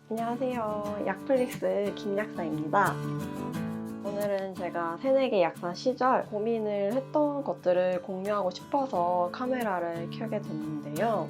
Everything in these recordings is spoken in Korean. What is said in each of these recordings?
안녕하세요. 약플릭스 김약사입니다. 오늘은 제가 새내기 약사 시절 고민을 했던 것들을 공유하고 싶어서 카메라를 켜게 됐는데요.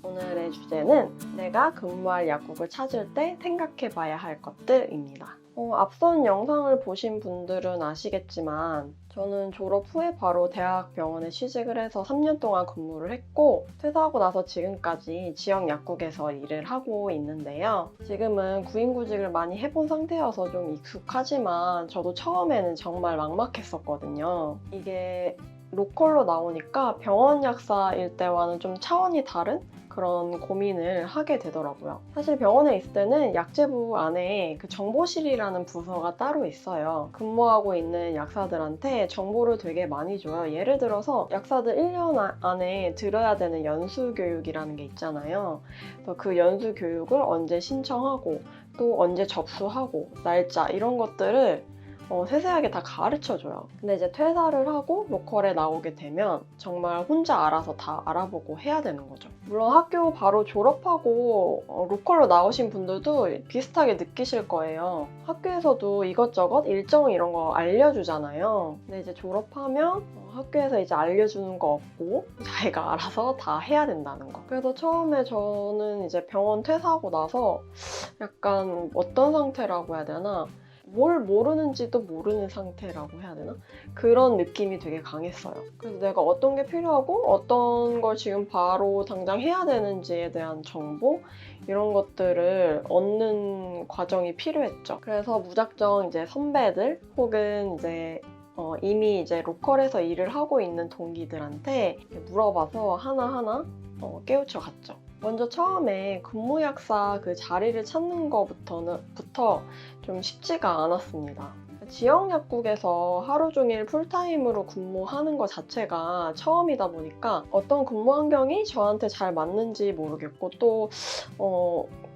오늘의 주제는 내가 근무할 약국을 찾을 때 생각해 봐야 할 것들입니다. 앞선 영상을 보신 분들은 아시겠지만 저는 졸업 후에 바로 대학병원에 취직을 해서 3년 동안 근무를 했고 퇴사하고 나서 지금까지 지역 약국에서 일을 하고 있는데요. 지금은 구인구직을 많이 해본 상태여서 좀 익숙하지만 저도 처음에는 정말 막막했었거든요. 이게 로컬로 나오니까 병원 약사일 때와는 좀 차원이 다른 그런 고민을 하게 되더라고요. 사실 병원에 있을 때는 약제부 안에 그 정보실이라는 부서가 따로 있어요. 근무하고 있는 약사들한테 정보를 되게 많이 줘요. 예를 들어서 약사들 1년 안에 들어야 되는 연수교육이라는 게 있잖아요. 그래서 그 연수교육을 언제 신청하고 또 언제 접수하고 날짜 이런 것들을 세세하게 다 가르쳐줘요. 근데 이제 퇴사를 하고 로컬에 나오게 되면 정말 혼자 알아서 다 알아보고 해야 되는 거죠. 물론 학교 바로 졸업하고 로컬로 나오신 분들도 비슷하게 느끼실 거예요. 학교에서도 이것저것 일정 이런 거 알려주잖아요. 근데 이제 졸업하면 학교에서 이제 알려주는 거 없고 자기가 알아서 다 해야 된다는 거. 그래서 처음에 저는 이제 병원 퇴사하고 나서 약간 어떤 상태라고 해야 되나? 뭘 모르는지도 모르는 상태라고 해야 되나? 그런 느낌이 되게 강했어요. 그래서 내가 어떤 게 필요하고 어떤 걸 지금 바로 당장 해야 되는지에 대한 정보 이런 것들을 얻는 과정이 필요했죠. 그래서 무작정 이제 선배들 혹은 이제 이미 이제 로컬에서 일을 하고 있는 동기들한테 물어봐서 하나하나 깨우쳐 갔죠. 먼저 처음에 근무약사 그 자리를 찾는 것부터 좀 쉽지가 않았습니다. 지역 약국에서 하루 종일 풀타임으로 근무하는 것 자체가 처음이다 보니까 어떤 근무 환경이 저한테 잘 맞는지 모르겠고 또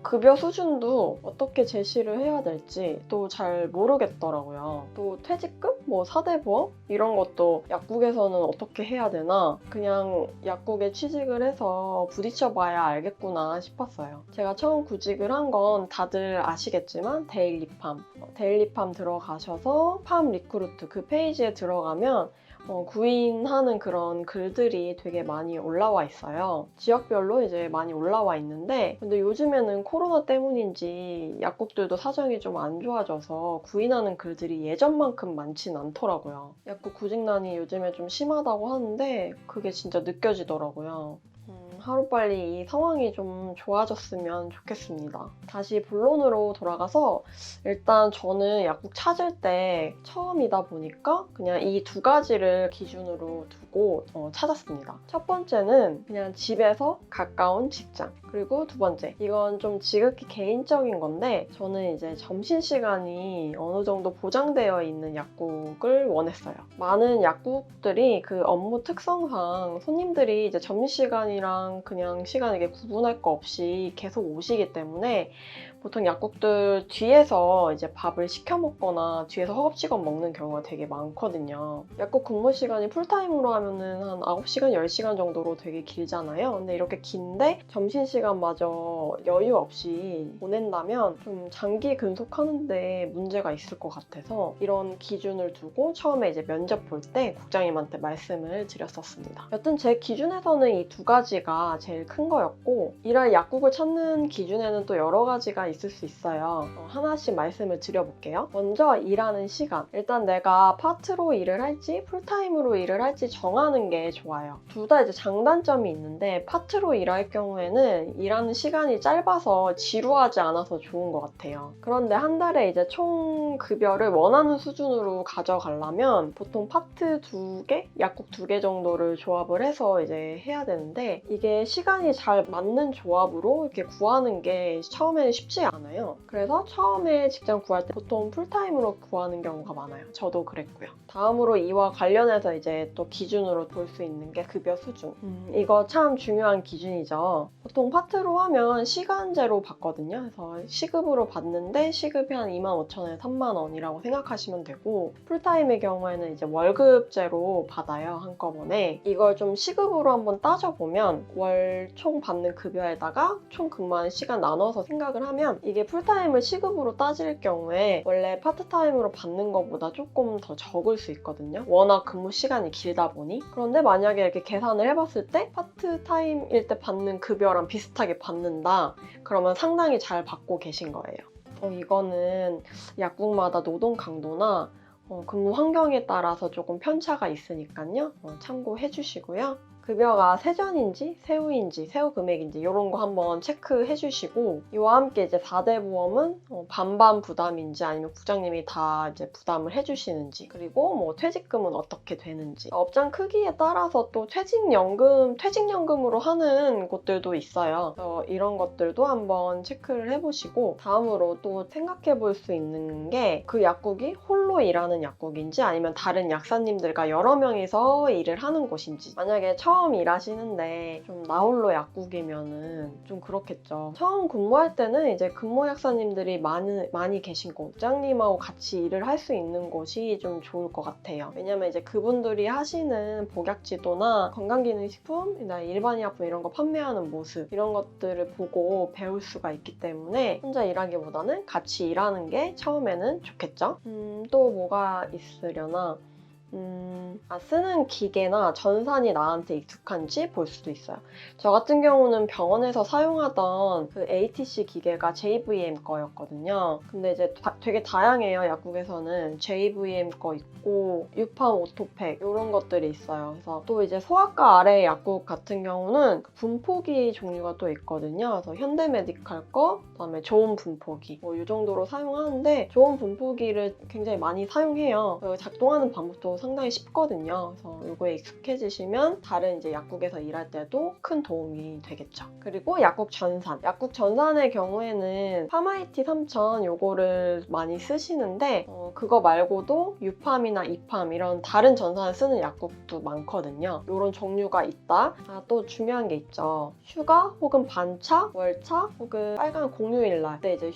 급여 수준도 어떻게 제시를 해야 될지 또 잘 모르겠더라고요. 또 퇴직금? 뭐 사대보험? 이런 것도 약국에서는 어떻게 해야 되나 그냥 약국에 취직을 해서 부딪혀봐야 알겠구나 싶었어요. 제가 처음 구직을 한 건 다들 아시겠지만 데일리팜 들어가셔서 팜 리크루트 그 페이지에 들어가면 구인하는 그런 글들이 되게 많이 올라와 있어요. 지역별로 이제 많이 올라와 있는데 근데 요즘에는 코로나 때문인지 약국들도 사정이 좀 안 좋아져서 구인하는 글들이 예전만큼 많진 않더라고요. 약국 구직난이 요즘에 좀 심하다고 하는데 그게 진짜 느껴지더라고요. 하루빨리 이 상황이 좀 좋아졌으면 좋겠습니다. 다시 본론으로 돌아가서 일단 저는 약국 찾을 때 처음이다 보니까 그냥 이 두 가지를 기준으로 두고 찾았습니다. 첫 번째는 그냥 집에서 가까운 직장. 그리고 두 번째, 이건 좀 지극히 개인적인 건데 저는 이제 점심시간이 어느 정도 보장되어 있는 약국을 원했어요. 많은 약국들이 그 업무 특성상 손님들이 이제 점심시간이랑 그냥 시간 이게 구분할 거 없이 계속 오시기 때문에 보통 약국들 뒤에서 이제 밥을 시켜 먹거나 뒤에서 허겁지겁 먹는 경우가 되게 많거든요. 약국 근무 시간이 풀타임으로 하면은 한 9시간, 10시간 정도로 되게 길잖아요. 근데 이렇게 긴데 점심시간마저 여유 없이 보낸다면 좀 장기 근속하는데 문제가 있을 것 같아서 이런 기준을 두고 처음에 이제 면접 볼 때 국장님한테 말씀을 드렸었습니다. 여튼 제 기준에서는 이 두 가지가 제일 큰 거였고 일할 약국을 찾는 기준에는 또 여러 가지가 있을 수 있어요. 하나씩 말씀을 드려볼게요. 먼저 일하는 시간. 일단 내가 파트로 일을 할지 풀타임으로 일을 할지 정하는 게 좋아요. 둘 다 이제 장단점이 있는데 파트로 일할 경우에는 일하는 시간이 짧아서 지루하지 않아서 좋은 것 같아요. 그런데 한 달에 이제 총 급여를 원하는 수준으로 가져가려면 보통 파트 2개, 약국 2개 정도를 조합을 해서 이제 해야 되는데 이게 시간이 잘 맞는 조합으로 이렇게 구하는 게 처음에는 쉽지 않아요. 그래서 처음에 직장 구할 때 보통 풀타임으로 구하는 경우가 많아요. 저도 그랬고요. 다음으로 이와 관련해서 이제 또 기준으로 볼 수 있는 게 급여 수준. 이거 참 중요한 기준이죠. 보통 파트로 하면 시간제로 받거든요. 그래서 시급으로 받는데 시급이 한 25,000원에서 30,000원이라고 생각하시면 되고 풀타임의 경우에는 이제 월급제로 받아요. 한꺼번에. 이걸 좀 시급으로 한번 따져보면 월 총 받는 급여에다가 총 근무하는 시간 나눠서 생각을 하면 이게 풀타임을 시급으로 따질 경우에 원래 파트타임으로 받는 것보다 조금 더 적을 수 있거든요. 워낙 근무 시간이 길다 보니. 그런데 만약에 이렇게 계산을 해봤을 때 파트타임일 때 받는 급여랑 비슷하게 받는다. 그러면 상당히 잘 받고 계신 거예요. 이거는 약국마다 노동 강도나 근무 환경에 따라서 조금 편차가 있으니까요. 참고해 주시고요. 급여가 세전인지 세후인지 세후 금액인지 이런 거 한번 체크해 주시고 이와 함께 이제 4대 보험은 반반 부담인지 아니면 부장님이 다 이제 부담을 해 주시는지 그리고 뭐 퇴직금은 어떻게 되는지 업장 크기에 따라서 또 퇴직연금으로 하는 곳들도 있어요. 이런 것들도 한번 체크를 해보시고 다음으로 또 생각해 볼 수 있는 게 그 약국이 홀로 일하는 약국인지 아니면 다른 약사님들과 여러 명이서 일을 하는 곳인지 만약에 처음 일하시는데 좀 나홀로 약국이면은 좀 그렇겠죠. 처음 근무할 때는 이제 근무 약사님들이 많이 계신 곳, 국장님하고 같이 일을 할 수 있는 곳이 좀 좋을 것 같아요. 왜냐면 이제 그분들이 하시는 복약지도나 건강기능식품, 일반 의약품 이런 거 판매하는 모습 이런 것들을 보고 배울 수가 있기 때문에 혼자 일하기보다는 같이 일하는 게 처음에는 좋겠죠. 또 뭐가 있으려나? 쓰는 기계나 전산이 나한테 익숙한지 볼 수도 있어요. 저 같은 경우는 병원에서 사용하던 그 ATC 기계가 JVM 거였거든요. 근데 이제 되게 다양해요. 약국에서는 JVM 거 있고 유팜 오토팩 이런 것들이 있어요. 그래서 또 이제 소아과 아래 약국 같은 경우는 그 분포기 종류가 또 있거든요. 그래서 현대메디칼 거, 그다음에 좋은 분포기 이 정도로 사용하는데 좋은 분포기를 굉장히 많이 사용해요. 작동하는 방법도 상당히 쉽거든요. 그래서 이거에 익숙해지시면 다른 이제 약국에서 일할 때도 큰 도움이 되겠죠. 그리고 약국 전산. 약국 전산의 경우에는 파마이티 3000 요거를 많이 쓰시는데 그거 말고도 유팜이나 이팜 이런 다른 전산을 쓰는 약국도 많거든요. 이런 종류가 있다. 또 중요한 게 있죠. 휴가 혹은 반차, 월차 혹은 빨간 공휴일날 때 이제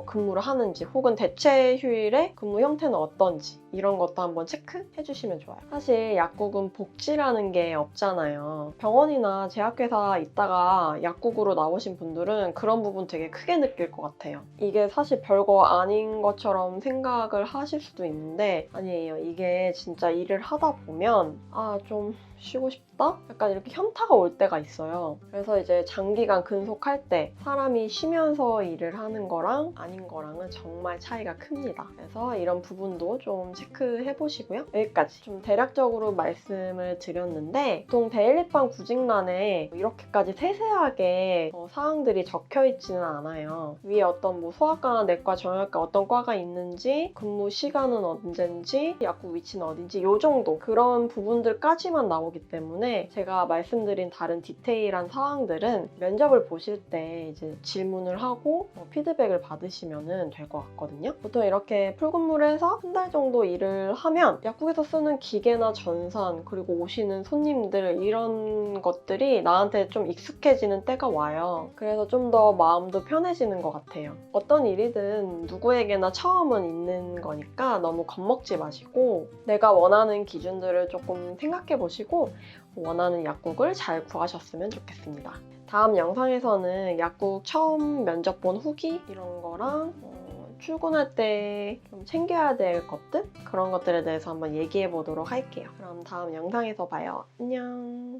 근무를 하는지 혹은 대체 휴일에 근무 형태는 어떤지 이런 것도 한번 체크해 주시면 좋아요. 사실 약국은 복지라는 게 없잖아요. 병원이나 제약회사 있다가 약국으로 나오신 분들은 그런 부분 되게 크게 느낄 것 같아요. 이게 사실 별거 아닌 것처럼 생각을 하실 수도 있는데 아니에요. 이게 진짜 일을 하다 보면 좀 쉬고 싶다? 약간 이렇게 현타가 올 때가 있어요. 그래서 이제 장기간 근속할 때 사람이 쉬면서 일을 하는 거랑 아닌 거랑은 정말 차이가 큽니다. 그래서 이런 부분도 좀 체크해 보시고요. 여기까지 좀 대략적으로 말씀을 드렸는데 보통 데일리빵 구직란에 이렇게까지 세세하게 사항들이 적혀 있지는 않아요. 위에 어떤 뭐 소아과나 내과, 정형외과 어떤 과가 있는지, 근무 시간은 언젠지, 약국 위치는 어딘지 이 정도 그런 부분들까지만 나오기 때문에 제가 말씀드린 다른 디테일한 사항들은 면접을 보실 때 이제 질문을 하고 피드백을 받으시면 될 것 같거든요. 보통 이렇게 풀근무를 해서 한 달 정도 일을 하면 약국에서 쓰는 기계나 전산 그리고 오시는 손님들 이런 것들이 나한테 좀 익숙해지는 때가 와요. 그래서 좀 더 마음도 편해지는 것 같아요. 어떤 일이든 누구에게나 처음은 있는 거니까 너무 겁먹지 마시고 내가 원하는 기준들을 조금 생각해 보시고 원하는 약국을 잘 구하셨으면 좋겠습니다. 다음 영상에서는 약국 처음 면접 본 후기 이런 거랑 출근할 때 좀 챙겨야 될 것들? 그런 것들에 대해서 한번 얘기해 보도록 할게요. 그럼 다음 영상에서 봐요. 안녕!